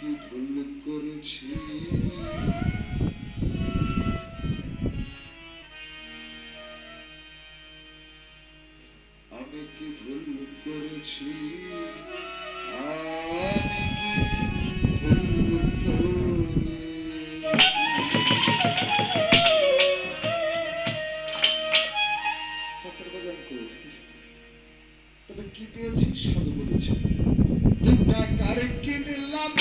কি ভুল করেছি, আমি কি ভুল করেছি, আমি কি ভুল করেছি। সত্তর বাজার কোড, তবে কি পেয়েছি সাধু বলেছে, 2 টাকার কিনলাম